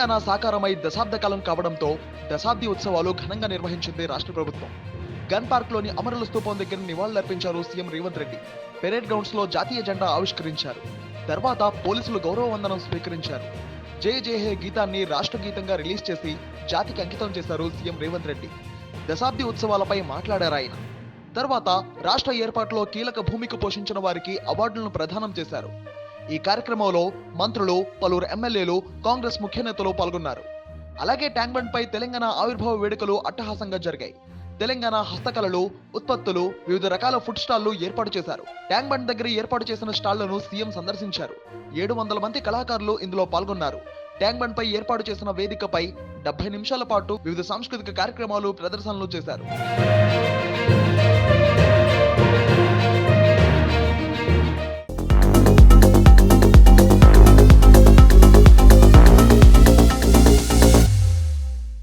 తెలంగాణ సాకారమై దశాబ్ద కాలం కావడంతో దశాబ్ది ఉత్సవాలు ఘనంగా నిర్వహించింది రాష్ట్ర ప్రభుత్వం. గన్ పార్క్ లోని అమరుల స్తూపం దగ్గర నివాళులర్పించారు CM Revanth Reddy. Parade grounds లో జాతీయ జెండా ఆవిష్కరించారు. తర్వాత పోలీసులు గౌరవ వందనం స్వీకరించారు. జై జై హే గీతాన్ని రాష్ట్ర గీతంగా రిలీజ్ చేసి జాతికి అంకితం చేశారు సీఎం రేవంత్ రెడ్డి. దశాబ్ది ఉత్సవాలపై మాట్లాడారాయన. తర్వాత రాష్ట్ర ఏర్పాటులో కీలక భూమిక పోషించిన వారికి అవార్డులను ప్రదానం చేశారు. ఈ కార్యక్రమంలో మంత్రులు, పలువురు ఎమ్మెల్యేలు, కాంగ్రెస్ ముఖ్య నేతలు పాల్గొన్నారు. అలాగే ట్యాంక్ బండ్ పై తెలంగాణ ఆవిర్భావ వేడుకలు అట్టహాసంగా జరిగాయి. తెలంగాణ హస్తకళలు, ఉత్పత్తులు, వివిధ రకాల ఫుడ్ స్టాళ్లు ఏర్పాటు చేశారు. ట్యాంక్ బండ్ దగ్గర ఏర్పాటు చేసిన స్టాళ్లను సీఎం సందర్శించారు. 700 మంది కళాకారులు ఇందులో పాల్గొన్నారు. ట్యాంక్ బండ్ పై ఏర్పాటు చేసిన వేదికపై 70 నిమిషాల పాటు వివిధ సాంస్కృతిక కార్యక్రమాలు, ప్రదర్శనలు చేశారు.